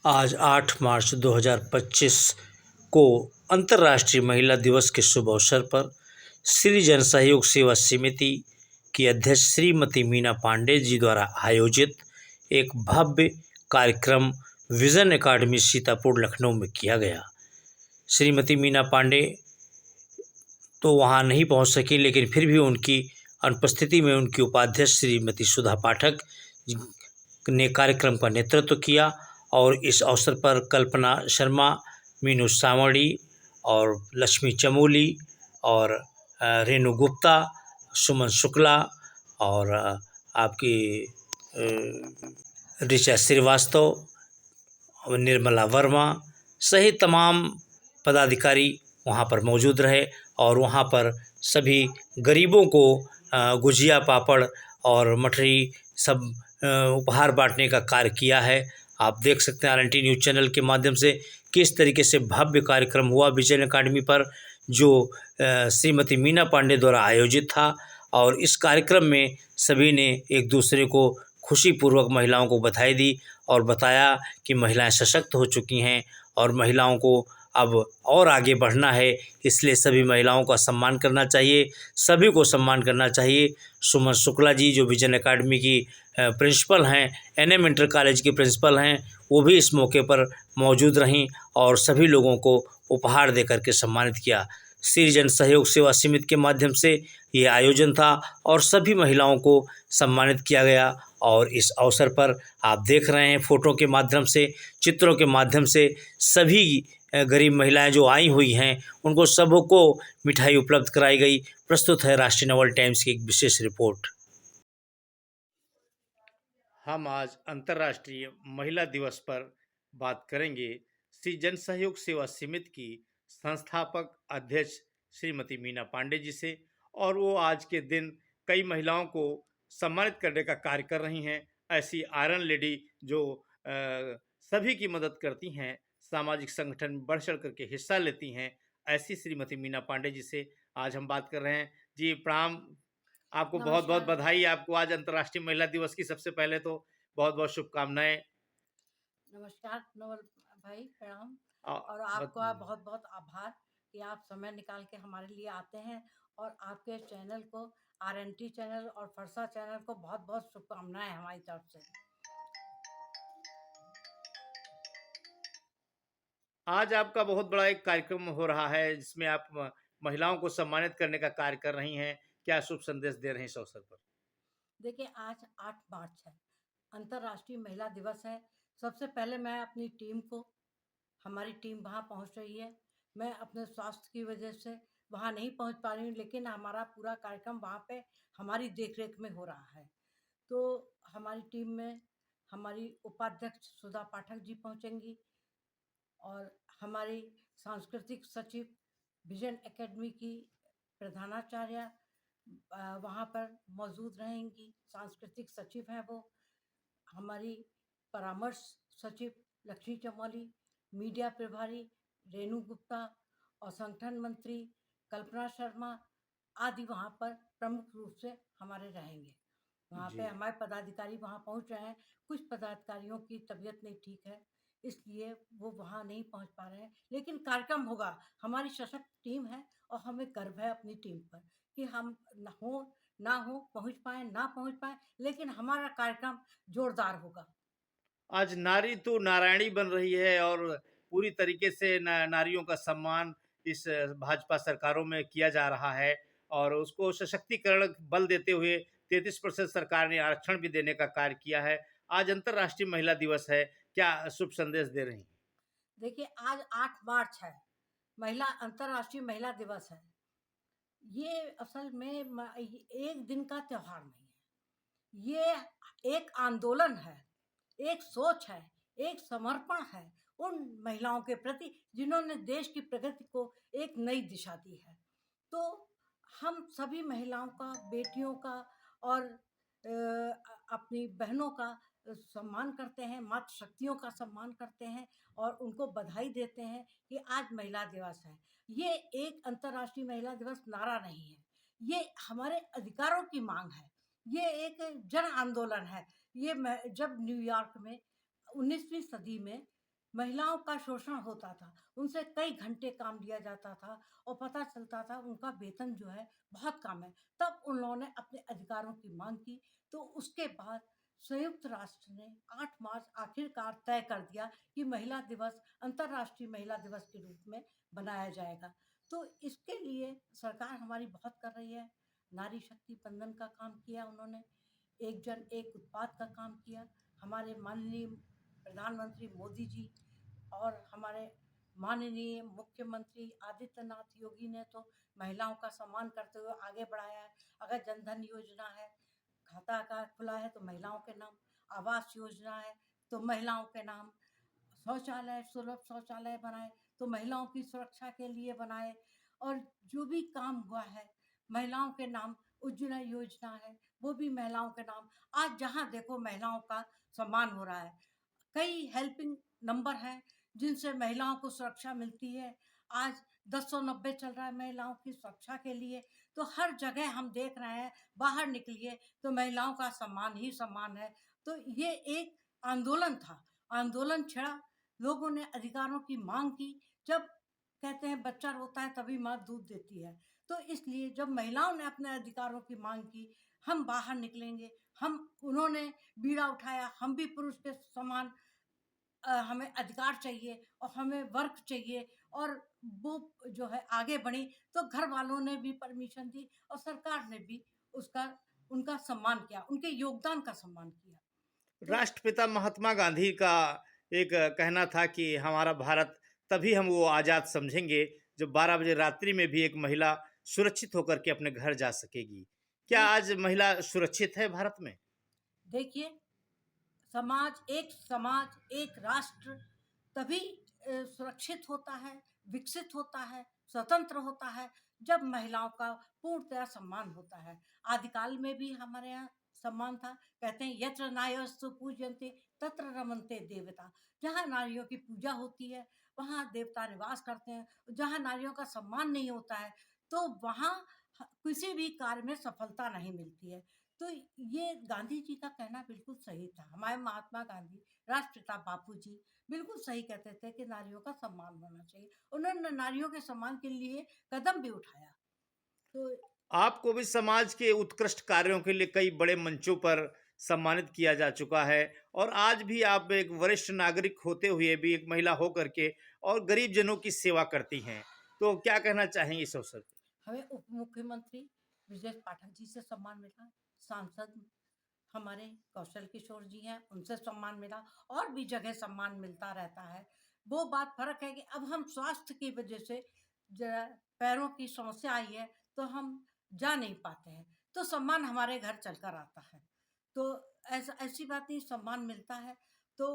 आज 8 मार्च 2025 को अंतर्राष्ट्रीय महिला दिवस के शुभ अवसर पर श्री जन सहयोग सेवा समिति की अध्यक्ष श्रीमती मीना पांडे जी द्वारा आयोजित एक भव्य कार्यक्रम विजन एकेडमी सीतापुर लखनऊ में किया गया। श्रीमती मीना पांडे तो वहां नहीं पहुंच सकी, लेकिन फिर भी उनकी अनुपस्थिति में उनकी उपाध्यक्ष श्रीमती सुधा पाठक ने कार्यक्रम का नेतृत्व किया और इस अवसर पर कल्पना शर्मा, मीनू सावड़ी और लक्ष्मी चमोली और रेणु गुप्ता, सुमन शुक्ला और आपकी ऋचा श्रीवास्तव और निर्मला वर्मा सहित तमाम पदाधिकारी वहाँ पर मौजूद रहे और वहाँ पर सभी गरीबों को गुजिया, पापड़ और मठरी सब उपहार बांटने का कार्य किया है। आप देख सकते हैं RNT न्यूज़ चैनल के माध्यम से किस तरीके से भव्य कार्यक्रम हुआ विजन एकेडमी पर, जो श्रीमती मीना पांडे द्वारा आयोजित था। और इस कार्यक्रम में सभी ने एक दूसरे को खुशीपूर्वक महिलाओं को बधाई दी और बताया कि महिलाएं सशक्त हो चुकी हैं और महिलाओं को अब और आगे बढ़ना है, इसलिए सभी महिलाओं का सम्मान करना चाहिए, सभी को सम्मान करना चाहिए। सुमन शुक्ला जी जो विजन एकेडमी की प्रिंसिपल हैं, NM इंटर कॉलेज की प्रिंसिपल हैं, वो भी इस मौके पर मौजूद रहीं और सभी लोगों को उपहार देकर के सम्मानित किया। श्री जन सहयोग सेवा समिति के माध्यम से ये आयोजन था और सभी महिलाओं को सम्मानित किया गया। और इस अवसर पर आप देख रहे हैं फोटो के माध्यम से, चित्रों के माध्यम से सभी गरीब महिलाएं जो आई हुई हैं उनको सबको मिठाई उपलब्ध कराई गई। प्रस्तुत है राष्ट्रीय नवल टाइम्स की एक विशेष रिपोर्ट। हम आज अंतर्राष्ट्रीय महिला दिवस पर बात करेंगे श्री जन सहयोग सेवा समिति की संस्थापक अध्यक्ष श्रीमती मीना पांडे जी से, और वो आज के दिन कई महिलाओं को सम्मानित करने का कार्य कर रही हैं। ऐसी आयरन लेडी जो सभी की मदद करती हैं, सामाजिक संगठन बढ़ चढ़ करके हिस्सा लेती हैं, ऐसी श्रीमती मीना पांडे जी से आज हम बात कर रहे हैं। जी प्रणाम, आपको बहुत बहुत बधाई। आपको आज अंतर्राष्ट्रीय महिला दिवस की सबसे पहले तो बहुत बहुत शुभकामनाएं। नमस्कार नवल भाई, प्रणाम। और आपका बहुत बहुत आभार कि आप समय निकाल के हमारे लिए आते हैं और आपके चैनल को, RNT चैनल और फरसा चैनल को बहुत बहुत शुभकामनाएं हमारी तरफ से। आज आपका बहुत बड़ा एक कार्यक्रम हो रहा है जिसमें आप महिलाओं को सम्मानित करने का कार्य कर रही हैं। क्या शुभ संदेश दे रहे हैं इस अवसर पर? देखिए, आज 8 मार्च है, अंतर्राष्ट्रीय महिला दिवस है। सबसे पहले मैं अपनी टीम को, हमारी टीम वहाँ पहुँच रही है। मैं अपने स्वास्थ्य की वजह से वहाँ नहीं पहुँच पा रही हूँ, लेकिन हमारा पूरा कार्यक्रम वहाँ पे हमारी देखरेख में हो रहा है। तो हमारी टीम में हमारी उपाध्यक्ष सुधा पाठक जी पहुँचेंगी और हमारी सांस्कृतिक सचिव, विजन एकेडमी की प्रधानाचार्य वहाँ पर मौजूद रहेंगी। सांस्कृतिक सचिव हैं वो। हमारी परामर्श सचिव लक्ष्मी चमोली, मीडिया प्रभारी रेणु गुप्ता और संगठन मंत्री कल्पना शर्मा आदि वहाँ पर प्रमुख रूप से हमारे रहेंगे। वहाँ पे हमारे पदाधिकारी वहाँ पहुँच रहे हैं। कुछ पदाधिकारियों की तबीयत नहीं ठीक है, इसलिए वो वहाँ नहीं पहुँच पा रहे हैं, लेकिन कार्यक्रम होगा। हमारी सशक्त टीम है और हमें गर्व है अपनी टीम पर कि हम ना हो, पहुँच पाए ना पहुँच पाए, लेकिन हमारा कार्यक्रम जोरदार होगा। आज नारी तो नारायणी बन रही है और पूरी तरीके से नारियों का सम्मान इस भाजपा सरकारों में किया जा रहा है और उसको सशक्तिकरण बल देते हुए 33% सरकार ने आरक्षण भी देने का कार्य किया है। आज अंतर्राष्ट्रीय महिला दिवस है, क्या शुभ संदेश दे रही हैं? देखिए, आज 8 मार्च है, महिला अंतर्राष्ट्रीय महिला दिवस है। ये असल में एक दिन का त्योहार नहीं है, ये एक आंदोलन है, एक सोच है, एक समर्पण है उन महिलाओं के प्रति जिन्होंने देश की प्रगति को एक नई दिशा दी है। तो हम सभी महिलाओं का, बेटियों का और अपनी बहनों का सम्मान करते हैं, मातृशक्तियों का सम्मान करते हैं और उनको बधाई देते हैं कि आज महिला दिवस है। ये एक अंतर्राष्ट्रीय महिला दिवस नारा नहीं है, ये हमारे अधिकारों की मांग है, ये एक जन आंदोलन है। ये जब न्यूयॉर्क में 19वीं सदी में महिलाओं का शोषण होता था, उनसे कई घंटे काम लिया जाता था और पता चलता था उनका वेतन जो है बहुत कम है। तब उन्होंने अपने अधिकारों की माँग की, तो उसके बाद संयुक्त राष्ट्र ने 8 मार्च आखिरकार तय कर दिया कि महिला दिवस अंतर्राष्ट्रीय महिला दिवस के रूप में बनाया जाएगा। तो इसके लिए सरकार हमारी बहुत कर रही है। नारी शक्ति बंधन का काम किया उन्होंने, एक जन एक उत्पाद का काम किया। हमारे माननीय प्रधानमंत्री मोदी जी और हमारे माननीय मुख्यमंत्री आदित्यनाथ योगी ने तो महिलाओं का सम्मान करते हुए आगे बढ़ाया है। अगर जनधन योजना है, खाता का खुला है तो महिलाओं के नाम, आवास योजना है तो महिलाओं के नाम, शौचालय सुलभ शौचालय बनाए तो महिलाओं की सुरक्षा के लिए बनाए, और जो भी काम हुआ है महिलाओं के नाम, उज्ज्वला योजना है वो भी महिलाओं के नाम। आज जहाँ देखो महिलाओं का सम्मान हो रहा है। कई हेल्पिंग नंबर हैं जिनसे महिलाओं को सुरक्षा मिलती है। आज 1090 चल रहा है महिलाओं की सुरक्षा के लिए। तो हर जगह हम देख रहे हैं, बाहर निकलिए तो महिलाओं का सम्मान ही सम्मान है। तो ये एक आंदोलन था, आंदोलन छिड़ा, लोगों ने अधिकारों की मांग की। जब कहते हैं बच्चा रोता है तभी माँ दूध देती है, तो इसलिए जब महिलाओं ने अपने अधिकारों की मांग की, हम बाहर निकलेंगे, हम उन्होंने बीड़ा उठाया, हम भी पुरुष के समान हमें अधिकार चाहिए और हमें वर्क चाहिए, और वो जो है आगे बढ़ी तो घर वालों ने भी परमिशन दी और सरकार ने भी उसका उनका सम्मान किया, उनके योगदान का सम्मान किया। तो राष्ट्रपिता महात्मा गांधी का एक कहना था कि हमारा भारत तभी हम वो आज़ाद समझेंगे जब 12 बजे रात्रि में भी एक महिला सुरक्षित होकर के अपने घर जा सकेगी। क्या देख आज महिला सुरक्षित है भारत में? देखिए, समाज, एक राष्ट्र तभी सुरक्षित होता है, विकसित होता है, स्वतंत्र होता है जब महिलाओं का पूर्णतः सम्मान होता है। आदिकाल में भी हमारे यहाँ सम्मान था। कहते हैं यत्र नार्यस्तु पूज्यन्ते तत्र रमन्ते देवता। जहाँ नारियों की पूजा होती है वहाँ देवता निवास करते हैं। जहाँ नारियों का सम्मान नहीं होता है तो वहाँ किसी भी कार्य में सफलता नहीं मिलती है। तो ये गांधी जी का कहना बिल्कुल सही था। हमारे महात्मा गांधी, राष्ट्रपिता बापू जी बिल्कुल सही कहते थे कि नारियों का सम्मान होना चाहिए। उन्होंने नारियों के सम्मान के लिए कदम भी उठाया। तो आपको भी समाज के उत्कृष्ट कार्यों के लिए कई बड़े मंचों पर सम्मानित किया जा चुका है और आज भी आप एक वरिष्ठ नागरिक होते हुए भी एक महिला होकर के और गरीब जनों की सेवा करती हैं। तो क्या कहना चाहेंगे इस अवसर पर? हमें उप मुख्यमंत्री ब्रजेश पाठक जी से सम्मान मिला, सांसद हमारे कौशल किशोर जी हैं, उनसे सम्मान मिला, और भी जगह सम्मान मिलता रहता है। वो बात फ़र्क है कि अब हम स्वास्थ्य की वजह से ज पैरों की समस्या आई है, तो हम जा नहीं पाते हैं, तो सम्मान हमारे घर चलकर आता है। तो ऐसी बात नहीं, सम्मान मिलता है। तो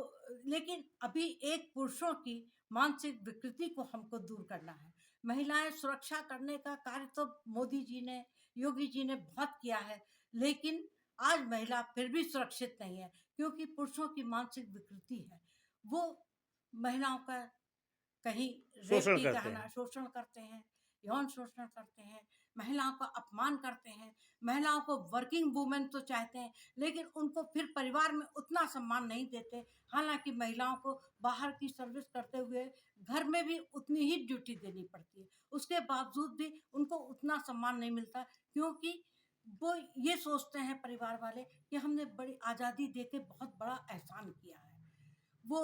लेकिन अभी एक पुरुषों की मानसिक विकृति को हमको दूर करना है। महिलाएँ सुरक्षा करने का कार्य तो मोदी जी ने, योगी जी ने बहुत किया है, लेकिन आज महिला फिर भी सुरक्षित नहीं है क्योंकि पुरुषों की मानसिक विकृति है। वो महिलाओं का कहीं रेप शोषण की करते कहना हैं। शोषण करते हैं, यौन शोषण करते हैं, महिलाओं का अपमान करते हैं, महिलाओं को वर्किंग वुमेन तो चाहते हैं, लेकिन उनको फिर परिवार में उतना सम्मान नहीं देते। हालाँकि महिलाओं को बाहर की सर्विस करते हुए घर में भी उतनी ही ड्यूटी देनी पड़ती है। उसके बावजूद भी उनको उतना सम्मान नहीं मिलता क्योंकि वो ये सोचते हैं परिवार वाले कि हमने बड़ी आज़ादी दे के बहुत बड़ा एहसान किया है। वो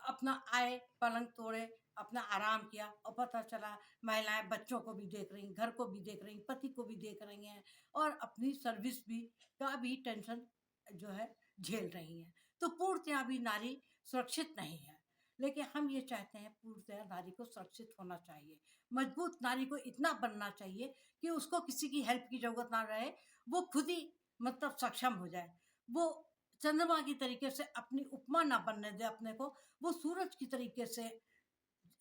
अपना आए, पलंग तोड़े, अपना आराम किया और पता चला महिलाएँ बच्चों को भी देख रही, घर को भी देख रही, पति को भी देख रही हैं और अपनी सर्विस भी का भी टेंशन जो है झेल रही हैं। तो पूर्णतया अभी नारी सुरक्षित नहीं है। लेकिन हम ये चाहते हैं पूर्णतया नारी को सुरक्षित होना चाहिए। मजबूत नारी को इतना बनना चाहिए कि उसको किसी की हेल्प की ज़रूरत ना रहे, वो खुद ही मतलब सक्षम हो जाए। वो चंद्रमा की तरीके से अपनी उपमा ना बनने दे अपने को, वो सूरज की तरीके से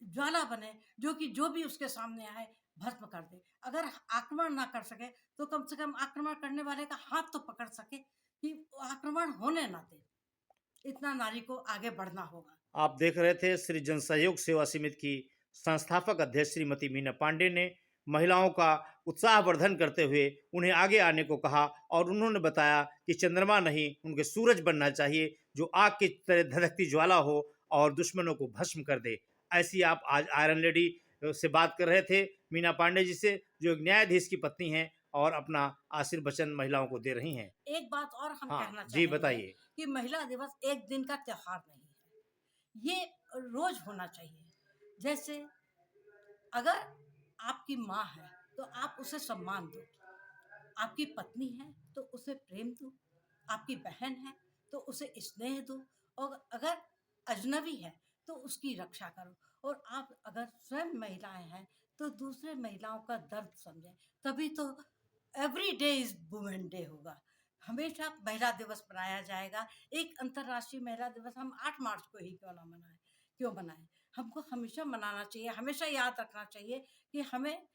ज्वाला बने जो कि जो भी उसके सामने आए भस्म कर दे। अगर आक्रमण ना कर सके तो कम से कम आक्रमण करने वाले का हाथ तो पकड़ सके कि आक्रमण होने ना दे। इतना नारी को आगे बढ़ना होगा। आप देख रहे थे श्री जन सहयोग सेवा समिति की संस्थापक अध्यक्ष श्रीमती मीना पांडे ने महिलाओं का उत्साहवर्धन करते हुए उन्हें आगे आने को कहा और उन्होंने बताया कि चंद्रमा नहीं उनके सूरज बनना चाहिए जो आग की तरह धधकती ज्वाला हो और दुश्मनों को भस्म कर दे। ऐसी आप आज आयरन लेडी से बात कर रहे थे, मीना पांडे जी से, जो एक न्यायाधीश की पत्नी हैं और अपना आशीर्वचन महिलाओं को दे रही हैं। एक बात और हम हाँ कहना जी, चाहेंगे बताइए। कि महिला दिवस एक दिन का त्योहार नहीं है, ये रोज होना चाहिए। जैसे अगर आपकी माँ है तो आप उसे सम्मान दो, आपकी पत्नी है तो उसे प्रेम दो, आपकी बहन है तो उसे स्नेह दो, और अगर अजनबी है तो उसकी रक्षा करो। और आप अगर स्वयं महिलाएं हैं तो दूसरे महिलाओं का दर्द समझें, तभी तो every day is women day होगा। हमेशा महिला दिवस मनाया जाएगा। एक अंतर्राष्ट्रीय महिला दिवस हम 8 मार्च को ही क्यों ना मनाएं, क्यों मनाएं? हमको हमेशा मनाना चाहिए, हमेशा याद रखना चाहिए कि हमें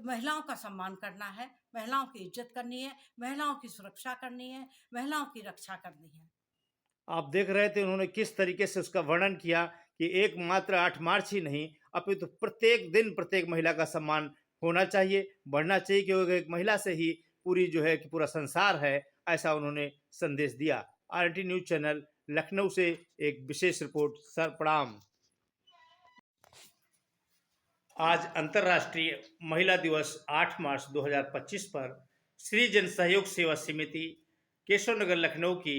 महिलाओं का सम्मान करना है, महिलाओं की इज्जत करनी है, महिलाओं की सुरक्षा करनी है, महिलाओं की रक्षा करनी है। आप देख रहे थे उन्होंने किस तरीके से उसका वर्णन किया कि एक मात्र 8 मार्च ही नहीं, अपितु प्रत्येक दिन प्रत्येक महिला का सम्मान होना चाहिए, बढ़ना चाहिए, क्योंकि एक महिला से ही पूरी जो है कि पूरा संसार है, ऐसा उन्होंने संदेश दिया। आरटी न्यूज़ चैनल लखनऊ से एक विशेष रिपोर्ट। सर प्रणाम। आज अंतर्राष्ट्रीय महिला दिवस 8 मार्च 2025 पर श्री जन सहयोग सेवा समिति केशव नगर लखनऊ की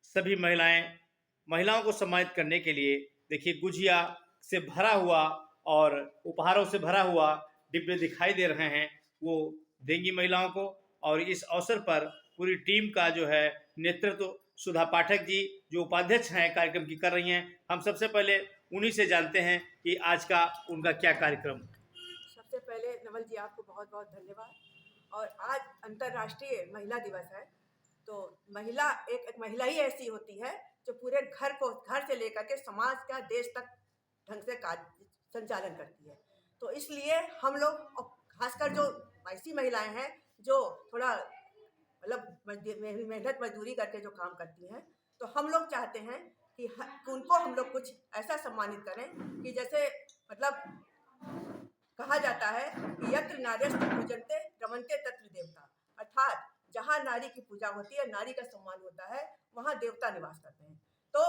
सभी महिलाओं को सम्मानित करने के लिए देखिए गुजिया से भरा हुआ और उपहारों से भरा हुआ डिब्बे दिखाई दे रहे हैं, वो देंगी महिलाओं को। और इस अवसर पर पूरी टीम का जो है नेतृत्व सुधा पाठक जी जो उपाध्यक्ष हैं कार्यक्रम की कर रही हैं। हम सबसे पहले उन्हीं से जानते हैं कि आज का उनका क्या कार्यक्रम। सबसे पहले नवल जी आपको बहुत बहुत धन्यवाद। और आज अंतर्राष्ट्रीय महिला दिवस है, तो एक महिला ही ऐसी होती है जो पूरे घर से लेकर के समाज का देश तक ढंग से कार्य संचालन करती है। तो इसलिए हम लोग खासकर जो ऐसी महिलाएं हैं जो थोड़ा मेहनत मजदूरी करके जो काम करती हैं, तो हम लोग चाहते हैं कि उनको हम लोग कुछ ऐसा सम्मानित करें कि जैसे कहा जाता है कि यत्र नार्यस्तु पूजन्ते रमन्ते तत्र देवता, अर्थात जहाँ नारी की पूजा होती है, नारी का सम्मान होता है, वहाँ देवता निवास करते हैं। तो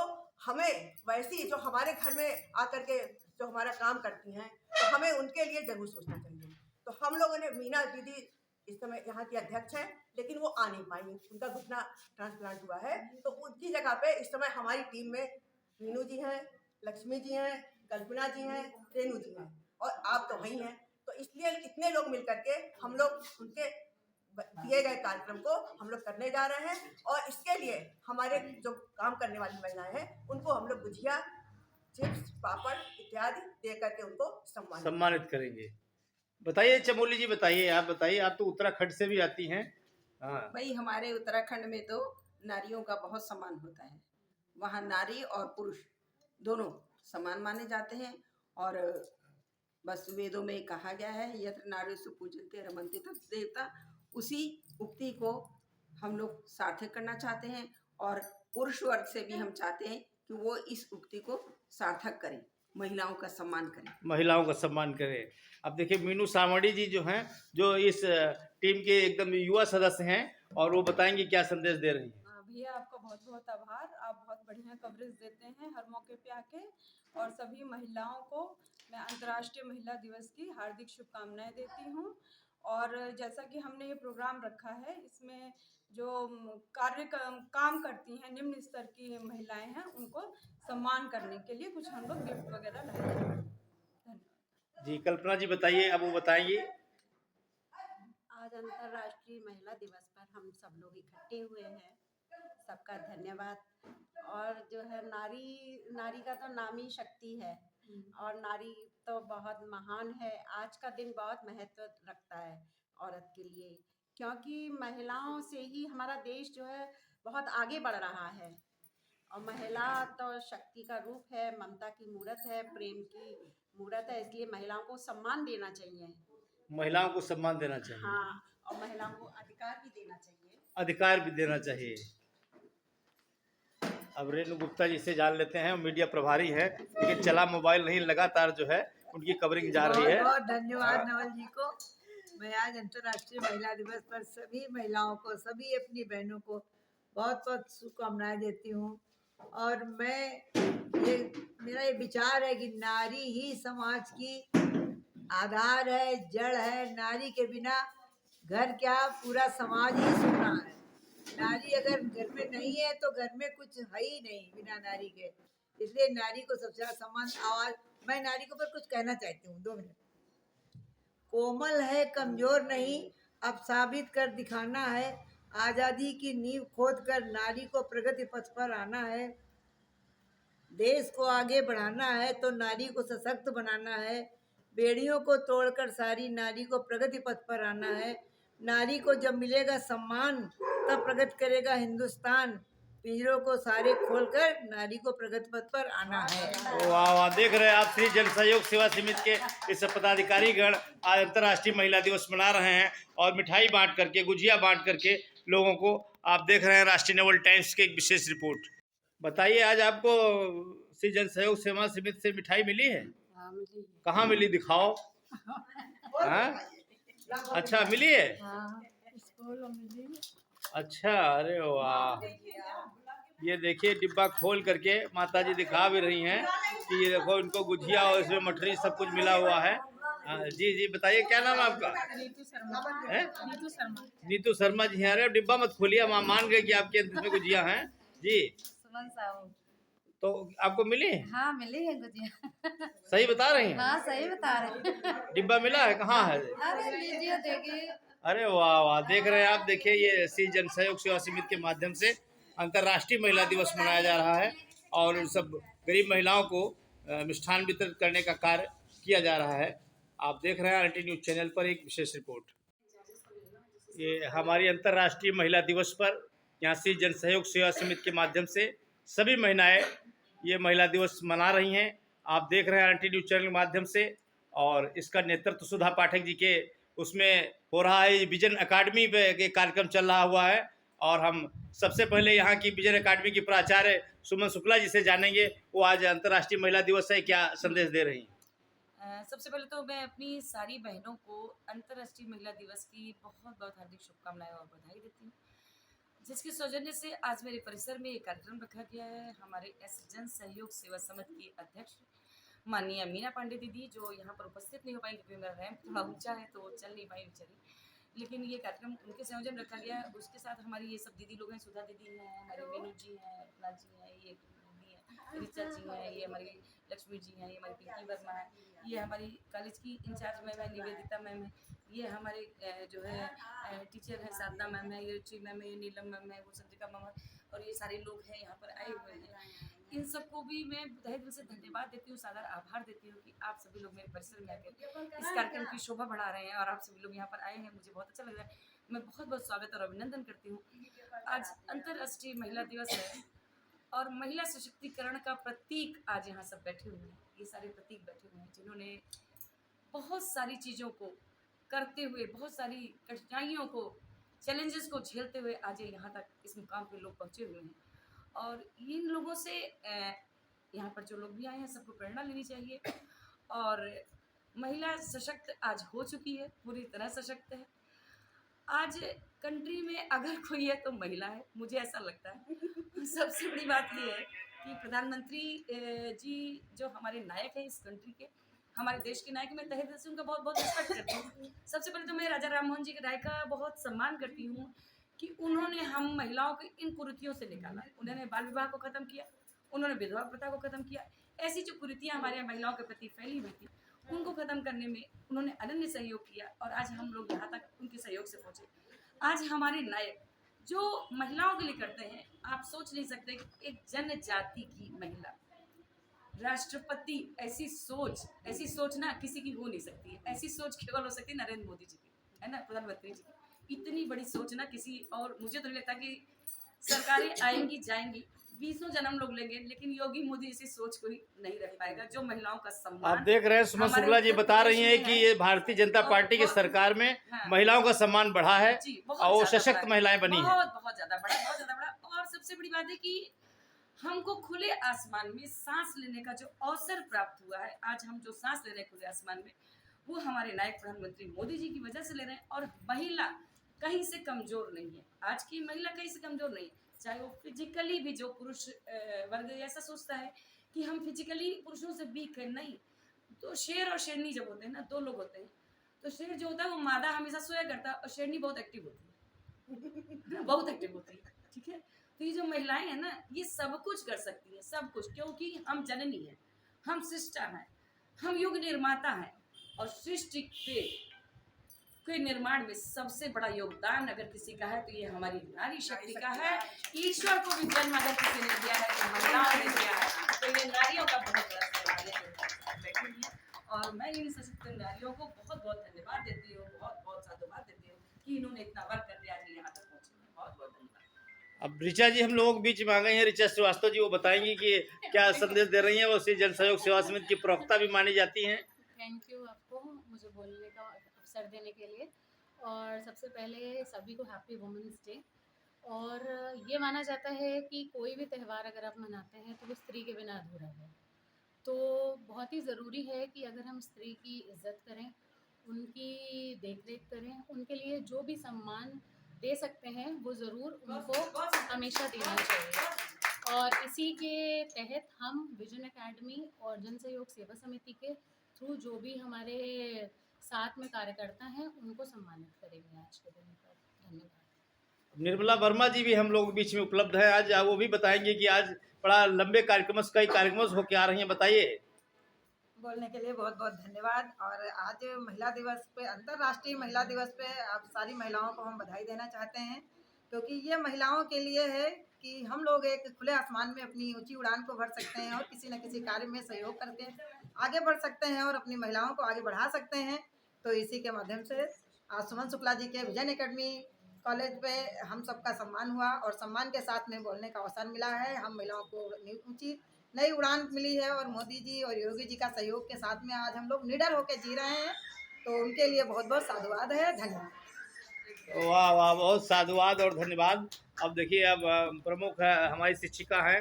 हमें वैसी जो हमारे घर में आकर के जो हमारा काम करती हैं, तो हमें उनके लिए जरूर सोचना चाहिए। तो हम लोगों ने, मीना दीदी इस समय यहाँ की अध्यक्ष हैं, लेकिन वो आ नहीं पाई, उनका घुटना ट्रांसप्लांट हुआ है, तो उनकी जगह पे इस समय हमारी टीम में मीनू जी हैं, लक्ष्मी जी हैं, कल्पना जी हैं, रेणु जी हैं, और आप तो वही हैं। तो इसलिए इतने लोग मिलकर के हम लोग उनके दिए गए कार्यक्रम को हम लोग करने जा रहे हैं। और इसके लिए हमारे जो काम करने वाली महिलाएं हैं उनको हम लोग गुजिया, चिप्स, पापड़ इत्यादि दे करके उनको सम्मानित करेंगे। बताइए चमोली जी, बताइए, आप तो उत्तराखंड से भी आती हैं। हाँ भाई, हमारे उत्तराखंड में तो नारियों का बहुत सम्मान होता है। वहाँ नारी और पुरुष दोनों समान माने जाते हैं। और बस वेदों में कहा गया है, यत्र नार्यस्तु पूजन्ते रमन्ते तत्र देवता, उसी उक्ति को हम लोग सार्थक करना चाहते हैं। और पुरुष वर्ग से भी हम चाहते हैं कि वो इस उक्ति को सार्थक करें, महिलाओं का सम्मान करें। अब देखिए मीनू सावड़ी जी जो हैं, जो इस टीम के एकदम युवा सदस्य हैं, और वो बताएंगे क्या संदेश दे रही हैं। भैया आपका बहुत बहुत आभार। आप बहुत बढ़िया कवरेज देते हैं हर मौके पे आके। और सभी महिलाओं को मैं अंतर्राष्ट्रीय महिला दिवस की हार्दिक शुभकामनाएं देती हूँ। और जैसा कि हमने ये प्रोग्राम रखा है, इसमें जो काम करती हैं, निम्न स्तर की महिलाएं हैं, उनको सम्मान करने के लिए कुछ हम लोग गिफ्ट वगैरह लाए हैं। धन्यवाद जी। कल्पना जी बताइए, अब वो बताएंगे। आज अंतर्राष्ट्रीय महिला दिवस पर हम सब लोग इकट्ठे हुए हैं, सबका धन्यवाद। और जो है नारी का तो नाम ही शक्ति है, और नारी तो बहुत महान है। आज का दिन बहुत महत्व रखता है औरत के लिए, क्योंकि महिलाओं से ही हमारा देश जो है बहुत आगे बढ़ रहा है। और महिला तो शक्ति का रूप है, ममता की मूरत है, प्रेम की मूरत है, इसलिए महिलाओं को सम्मान देना चाहिए। हाँ, और महिलाओं को अधिकार भी देना चाहिए। अब रेणु गुप्ता जी से जान लेते हैं, मीडिया प्रभारी है, लेकिन चला मोबाइल नहीं, लगातार जो है उनकी कवरिंग जा रही है। बहुत धन्यवाद नवल जी को। मैं आज अंतर्राष्ट्रीय महिला दिवस पर सभी महिलाओं को, सभी अपनी बहनों को बहुत बहुत शुभकामनाएं देती हूँ। और मैं ये विचार है कि नारी ही समाज की आधार है, जड़ है। नारी के बिना घर क्या, पूरा समाज ही सुना है। नारी अगर घर में नहीं है तो घर में कुछ है ही नहीं बिना नारी के। इसलिए नारी को सबसे ज्यादा सम्मान। आवाज, मैं नारी के ऊपर कुछ कहना चाहती हूँ, 2 मिनट। कोमल है, कमजोर नहीं, अब साबित कर दिखाना है। आजादी की नींव खोद कर नारी को प्रगति पथ पर आना है। देश को आगे बढ़ाना है तो नारी को सशक्त बनाना है। बेड़ियों को तोड़कर सारी नारी को प्रगति पथ पर आना है। नारी को जब मिलेगा सम्मान तब प्रगति करेगा हिंदुस्तान। पिंजरों को सारे खोलकर नारी को प्रगति पथ पर आना है। वाह वाह, देख रहे हैं आप श्री जन सहयोग सेवा समिति के इस पदाधिकारी गण आज अंतर्राष्ट्रीय महिला दिवस मना रहे हैं और मिठाई बांट करके, गुजिया बांट करके लोगों को। आप देख रहे हैं राष्ट्रीय नवल टाइम्स की एक विशेष रिपोर्ट। बताइए, आज आपको श्री जन सहयोग सेवा समिति से मिठाई मिली है? हाँ मिली। कहाँ मिली, दिखाओ। हाँ अच्छा, मिली है। हाँ स्कूल में मिली। अच्छा, अरे वाह, ये देखिए डिब्बा खोल करके माता जी दिखा भी रही हैं कि ये देखो इनको गुजिया और इसमें मठरी सब कुछ मिला हुआ है। जी जी, बताइए क्या नाम है आपका? नीतू शर्मा। है नीतू शर्मा। नीतू शर्मा जी हैं। अरे डिब्बा मत खोलिए, हम मान गए कि आपके इसमें गुजिया हैं जी। सुमन साहू। तो आपको मिली? हाँ मिली है गुजिया। सही बता रही हैं? हाँ सही बता रहे। डिब्बा मिला है? कहाँ है? अरे लीजिए देखिए। अरे वाह वाह, देख रहे हैं आप। देखिए, ये श्री जन सहयोग सेवा समिति के माध्यम से अंतर्राष्ट्रीय महिला दिवस मनाया जा रहा है और उन सब गरीब महिलाओं को मिष्ठान वितरित करने का कार्य किया जा रहा है। आप देख रहे हैं RT न्यूज़ चैनल पर एक विशेष रिपोर्ट। ये हमारी अंतर्राष्ट्रीय महिला दिवस पर यहाँ श्री जन सहयोग सेवा समिति के माध्यम से सभी महिलाएं ये महिला दिवस मना रही हैं। आप देख रहे हैं RT न्यूज़ चैनल के माध्यम से, और इसका नेतृत्व सुधा पाठक जी के उसमें हो रहा है। विजन अकादमी पे एक कार्यक्रम चल रहा हुआ है और हम सबसे पहले यहाँ की विजन अकादमी की प्राचार्य सुमन शुक्ला जी से जानेंगे, वो आज अंतर्राष्ट्रीय महिला दिवस है क्या संदेश दे रही हैं। सबसे पहले तो मैं अपनी सारी बहनों को अंतर्राष्ट्रीय महिला दिवस की बहुत बहुत हार्दिक शुभकामनाएं और बधाई देती हूँ, जिसके सौजन्य से आज मेरे परिसर में एक कार्यक्रम रखा गया है। हमारे जन सहयोग सेवा समिति की अध्यक्ष माननीय मीना पांडे दीदी, जो यहाँ पर उपस्थित नहीं हो पाएंगे क्योंकि मेरा रैंप थोड़ा ऊंचा है तो चल नहीं पाई बेचारी, लेकिन ये कार्यक्रम उनके संयोजन रखा गया है। उसके साथ हमारी ये सब दीदी लोग हैं, सुधा दीदी हैं, हमारे मीनू जी हैं, अपना जी हैं, ये दीदी हैं, ऋचा जी हैं, ये हमारी लक्ष्मी जी हैं, ये हमारी पिंकी वर्मा है, ये हमारी कॉलेज की इंचार्ज मैम है निवेदिता मैम है, ये हमारे जो है टीचर है साधना मैम है, ये रुचि मैम है, ये नीलम मैम है, वो संजिका मैम है, और ये सारे लोग हैं यहाँ पर आए हुए हैं। इन सबको भी मैं तहे दिल से धन्यवाद देती हूँ, सादर आभार देती हूँ कि आप सभी लोग मेरे परिसर में आकर इस कार्यक्रम की शोभा बढ़ा रहे हैं और आप सभी लोग यहाँ पर आए हैं, मुझे बहुत अच्छा लग रहा है। मैं बहुत बहुत स्वागत और अभिनंदन करती हूँ। आज अंतर्राष्ट्रीय महिला दिवस है और महिला सशक्तिकरण का प्रतीक आज यहाँ सब बैठे हुए हैं। ये सारे प्रतीक बैठे हुए हैं जिन्होंने बहुत सारी चीज़ों को करते हुए, बहुत सारी कठिनाइयों को, चैलेंजेस को झेलते हुए आज ये यहाँ तक इस मुकाम पे लोग पहुँचे हुए हैं। और इन लोगों से यहाँ पर जो लोग भी आए हैं सबको प्रेरणा लेनी चाहिए। और महिला सशक्त आज हो चुकी है, पूरी तरह सशक्त है। आज कंट्री में अगर कोई है तो महिला है, मुझे ऐसा लगता है। सबसे बड़ी बात ये है कि प्रधानमंत्री जी जो हमारे नायक हैं इस कंट्री के, हमारे देश के नायक, मैं तहे दिल से उनका बहुत बहुत रिस्पेक्ट करती हूँ। सबसे पहले तो मैं राजा राम मोहन जी के राय का बहुत सम्मान करती हूँ कि उन्होंने हम महिलाओं को इन कुरीतियों से निकाला। उन्होंने बाल विवाह को ख़त्म किया, उन्होंने विधवा प्रथा को ख़त्म किया। ऐसी जो कुरीतियाँ हमारे यहाँ महिलाओं के प्रति फैली हुई थी उनको ख़त्म करने में उन्होंने अनन्य सहयोग किया और आज हम लोग यहाँ तक उनके सहयोग से पहुँचे। आज हमारे नायक जो महिलाओं के लिए करते हैं, आप सोच नहीं सकते कि एक जनजाति की महिला राष्ट्रपति, ऐसी सोच ना किसी की हो नहीं सकती है। ऐसी सोच केवल हो सकती है नरेंद्र मोदी जी की, है ना, प्रधानमंत्री जी की। इतनी बड़ी सोच ना किसी और, मुझे तो नहीं लगता कि सरकारें आएंगी जाएंगी, 20 जन्म लोग लेंगे, लेकिन योगी मोदी जैसी सोच कोई नहीं रख पाएगा जो महिलाओं का सम्मान। आप देख रहे हैं सुमन शुक्ला जी बता रही हैं कि ये भारतीय जनता पार्टी की सरकार में महिलाओं का सम्मान बढ़ा है और वो सशक्त महिलाएं बनी हैं। बहुत ज्यादा बड़ा। और सबसे बड़ी बात है कि हमको खुले आसमान में सांस लेने का जो अवसर प्राप्त हुआ है, आज हम जो सांस ले रहे हैं खुले आसमान में, वो हमारे नायक प्रधानमंत्री मोदी जी की वजह से ले रहे हैं। और महिला कहीं से कमजोर नहीं है, आज की महिला कहीं से कमजोर नहीं है, चाहे वो फिजिकली भी, जो पुरुष वर्ग ऐसा सोचता है कि हम फिजिकली पुरुषों से वीक है, नहीं। तो शेर और शेरनी जब होते हैं ना, 2 लोग होते हैं, तो शेर जो होता है वो मादा हमेशा सोया करता है और शेरनी बहुत एक्टिव होती है बहुत एक्टिव होती है, ठीक है। तो ये जो महिलाएं हैं ना, ये सब कुछ कर सकती हैं, सब कुछ, क्योंकि हम जननी हैं, हम सृष्टा हैं, हम युग निर्माता हैं, और सृष्टि के निर्माण में सबसे बड़ा योगदान अगर किसी का है तो ये हमारी नारी शक्ति का है। ईश्वर को भी जन्म अगर किसी ने दिया है तो महिलाओं ने दिया है, तो ये नारियों का बहुत बड़ा सवाल है बैठी हुई है। और मैं इन सशक्त नारियों को बहुत बहुत धन्यवाद देती हूँ, बहुत बहुत साधुवाद देती हूँ कि इन्होंने इतना वर्क कर दिया, आज यहाँ तक पहुँचे। बहुत बहुत धन्यवाद। अब ऋचा जी हम लोगों के बीच में आ गई हैं। ऋचा श्रीवास्तव जी वो बताएंगी कि क्या संदेश दे रही हैं। वो श्री जन सहयोग सेवा समिति की प्रवक्ता भी मानी जाती हैं। थैंक यू आपको मुझे बोलने का अवसर देने के लिए। और सबसे पहले सभी को हैप्पी वुमेंस डे। और ये माना जाता है कि कोई भी त्यौहार अगर आप मनाते हैं तो वो स्त्री के बिना अधूरा है। तो बहुत ही ज़रूरी है कि अगर हम स्त्री की इज़्ज़त करें, उनकी देख-रेख करें, उनके लिए जो भी सम्मान दे सकते हैं वो ज़रूर उनको हमेशा देना चाहिए। और इसी के तहत हम विजन एकेडमी और जन सहयोग सेवा समिति के थ्रू जो भी हमारे साथ में कार्यकर्ता हैं उनको सम्मानित करेंगे आज के दिन पर। धन्यवाद। निर्मला वर्मा जी भी हम लोगों के बीच में उपलब्ध है आज। वो भी बताएंगे कि आज बड़ा लंबे कार्यक्रम, कई कार्यक्रम होकर आ रही हैं, बताइए। बोलने के लिए बहुत बहुत धन्यवाद। और आज महिला दिवस पे, अंतर्राष्ट्रीय महिला दिवस पे आप सारी महिलाओं को हम बधाई देना चाहते हैं, क्योंकि ये महिलाओं के लिए है कि हम लोग एक खुले आसमान में अपनी ऊंची उड़ान को भर सकते हैं और किसी न किसी कार्य में सहयोग करके आगे बढ़ सकते हैं और अपनी महिलाओं को आगे बढ़ा सकते हैं। तो इसी के माध्यम से आज सुमन शुक्ला जी के विजन एकेडमी कॉलेज पे हम सबका सम्मान हुआ और सम्मान के साथ में बोलने का अवसर मिला है। हम महिलाओं को ऊंची नई उड़ान मिली है और मोदी जी और योगी जी का सहयोग के साथ में आज हम लोग निडर होकर जी रहे हैं। तो उनके लिए बहुत बहुत साधुवाद है। धन्यवाद। वाह वाह, बहुत साधुवाद और धन्यवाद। अब देखिए, अब प्रमुख हमारी शिक्षिका हैं,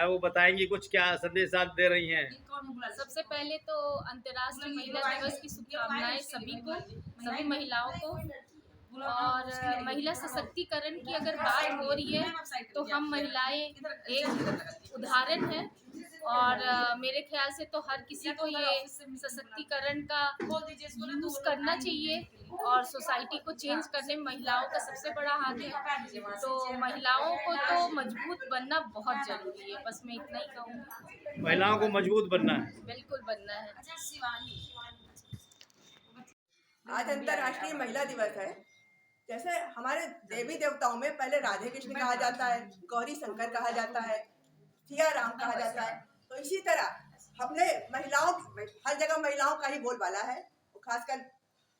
वो बताएंगी कुछ क्या संदेश आप दे रही हैं। सबसे पहले तो अंतर्राष्ट्रीय महिला दिवस की शुभकामनाएं सभी को, सभी महिलाओं को। और महिला सशक्तिकरण की अगर बात हो रही है तो हम महिलाएं एक उदाहरण है। और मेरे ख्याल से तो हर किसी को ये सशक्तिकरण का यूज़ करना चाहिए और सोसाइटी को चेंज करने में महिलाओं का सबसे बड़ा हाथ है। तो महिलाओं को तो मजबूत बनना बहुत ज़रूरी है। बस मैं इतना ही कहूँगी, महिलाओं को मजबूत बनना है, बिल्कुल बनना है। आज अंतर्राष्ट्रीय महिला दिवस है। जैसे हमारे देवी देवताओं में पहले राधे कृष्ण कहा जाता है, गौरी शंकर कहा जाता है, सिया राम कहा जाता है। तो इसी तरह हमने महिलाओं, हर जगह महिलाओं का ही बोलबाला है। खासकर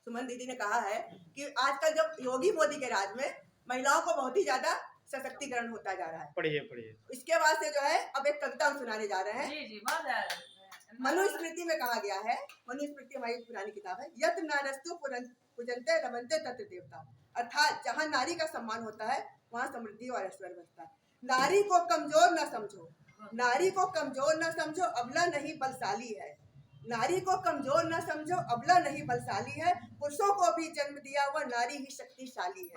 सुमन दीदी ने कहा है कि आजकल जब योगी मोदी के राज में महिलाओं को बहुत ही ज्यादा सशक्तिकरण होता जा रहा है। पढ़िए। इसके बाद से जो है अब एक कविता हम सुनाने जा रहे हैं। मनुस्मृति में कहा गया है, मनुस्मृति हमारी पुरानी किताब है, यत् नारस्तु पूजन्ते रमन्ते तत्र देवता। अर्थात जहाँ नारी का सम्मान होता है वहाँ समृद्धि और ऐश्वर्य बसता है। नारी को कमजोर न समझो, नारी को कमजोर न समझो, अबला नहीं बलशाली है। नारी को कमजोर न समझो, अबला नहीं बलशाली है। पुरुषों को भी जन्म दिया हुआ नारी ही शक्तिशाली है।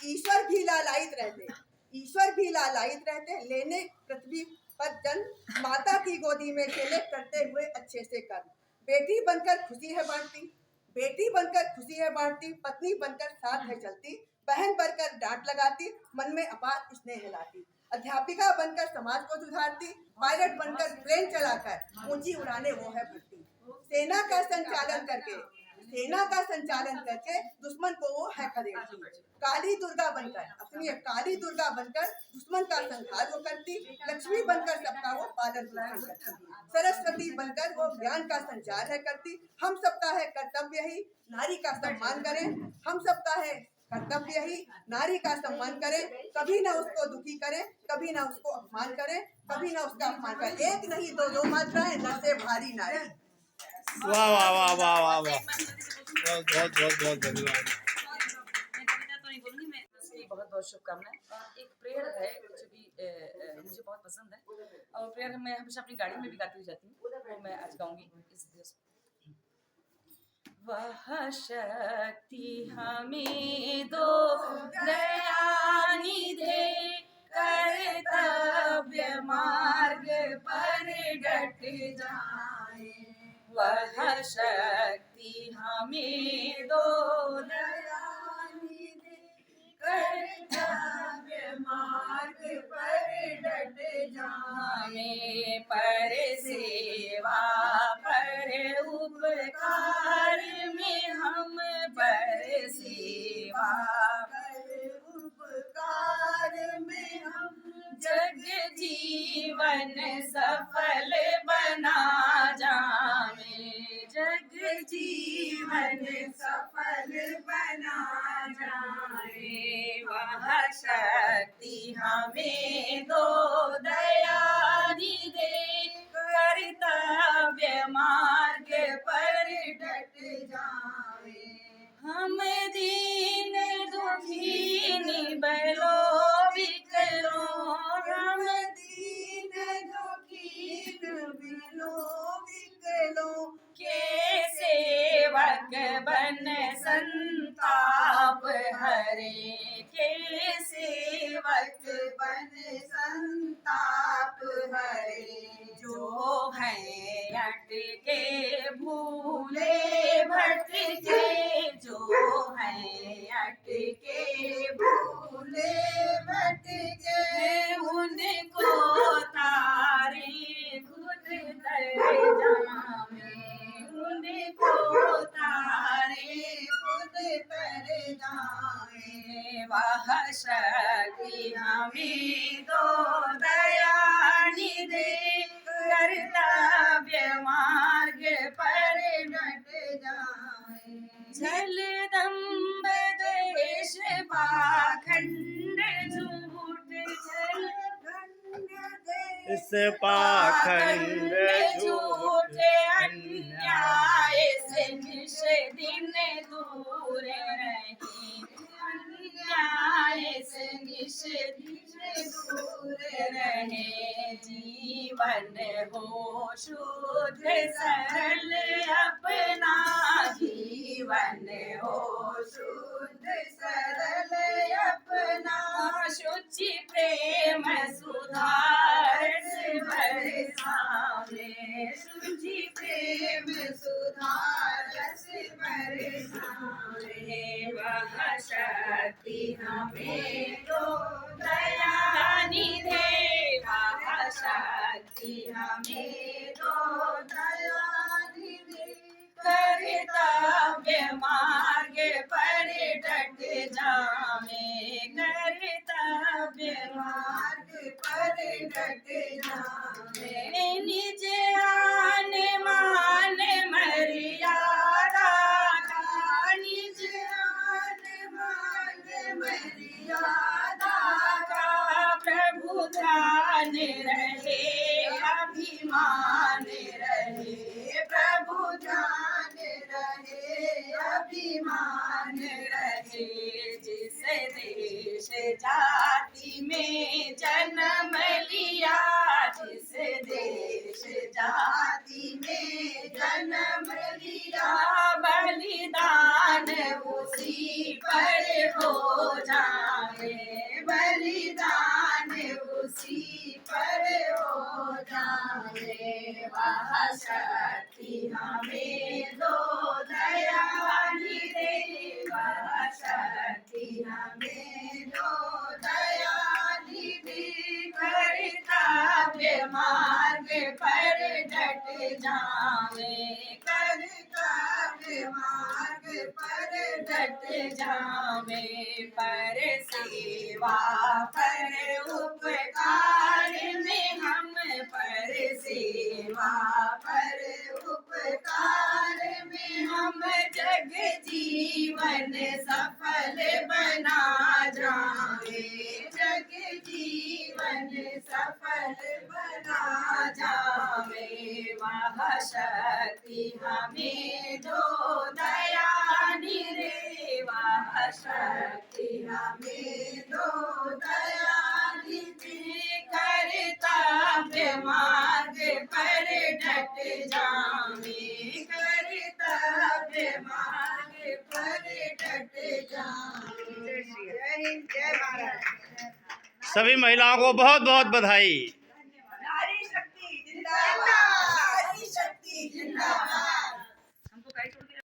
ईश्वर भी लालायित रहते, ईश्वर भी लालायित रहते, लेने पृथ्वी पर जन्म, माता की गोदी में खेले करते हुए अच्छे से कर्म। बेटी बनकर खुशी है बांटती, बेटी बनकर खुशी है बांटती, पत्नी बनकर साथ है चलती, बहन बनकर डांट लगाती, मन में अपार स्नेह लाती। अध्यापिका बनकर समाज को सुधारती, पायलट बनकर प्लेन चलाकर ऊंची उड़ाने वो है भरती। सेना का संचालन करके दुश्मन को वो है खदेड़ती। काली दुर्गा बनकर, अपनी काली दुर्गा बनकर दुश्मन का संहार वो करती। लक्ष्मी बनकर सबका वो पालन पोषण करती। सरस्वती बनकर वो ज्ञान का संचार है करती। हम सबका है कर्तव्य ही नारी का सम्मान करें, हम सबका है कर्तव्य ही नारी का सम्मान करें। कभी ना उसको दुखी करें, कभी ना उसको अपमान करें, कभी ना उसका अपमान करें। एक नहीं दो मात्राएं, न से भारी नारी। वाह वाह वाह वाह वाह वाह, बहुत धन्यवाद। बहुत बहुत शुभकामनाएं। और एक प्रेयर है जो कि मुझे बहुत पसंद है, और प्रेयर मैं हमेशा अपनी गाड़ी में भी गाती हुई जाती हूँ, वो मैं आज गाऊंगी इस दिवस। वह शक्ति हमें दो दयानिधे, कर्तव्य मार्ग पर डट जाए, वह शक्ति हमें दो दयानिधि। कर्तव्य मार्ग पर डट जाए, पर सेवा पर उपकार में हम, पर सेवा पर उपकार में हम, जग जीवन सफल बना जाए, जग जीवन सफल बना जाए, वह शक्ति हमें दो दयानिधि दे। कर्तव्य मार्ग पर डट जाए, हम दीन दुखी निबलो विकलो, हम दीन दुखी निबलो विकलो, के सेवक बन संताप हरे, के सेवक बन संताप हरे, जो है अटके भूले भटके, जो है अटके भूले भटके, उनको तारे खुद तर जावे, उनको तारे खुद तर जावे, वह शक्ति हमें दो दयानिधि दे। कर्तव्य मार्ग पर डट जाए, जलदम्ब द्वेष पाखंड झूठ, इस पाखंड झूठ अन्याय से निश दिन दूर रहे, अन्याय से निश दिन दूर रहे, जीवन हो शुद्ध सरल अपना, जीवन हो शुद्ध सरल अपना, शुचि प्रेम सुधार बरसावे, शुचि प्रेम सुधार बरसावे, वह शक्ति हमें दो दयानिधि दे, वह शक्ति हमें दो दयानिधि दे। कर्तव्य मार्ग पर डट जावे, कर्तव्य मार्ग पर डट जावे, निज आन मान मर्यादा का, निज आन मान मर्यादा का, प्रभु ध्यान रहे अभिमान रहे, प्रभु ध्यान रहे अभिमान रहे, जिस देश जाति में जन्म लिया, जिस देश जाति में जन्म लिया, बलिदान उसी पर हो जाए, बलिदान उसी पर हो जाए, वह शक्ति हमें दो दयानिधि दे, वह शक्ति हमें दो दयानिधि। कर्तव्य मार्ग पर डट जावे, कर्तव्य मार्ग पर डट जावे, पर सेवा पर उपकार में हम, पर सेवा पर उपकार में हम, जग जीवन सफल बना जाए, जग जीवन सफल बना जावे, वह शक्ति हमें दो दयानिधि दे, वह शक्ति हमें दो दयानिधि। कर्तव्य मार्ग पर डट जावे, कर्तव्य मार्ग पर डट जावे। जय हिंद, जय भारत। सभी महिलाओं को बहुत बहुत बधाई।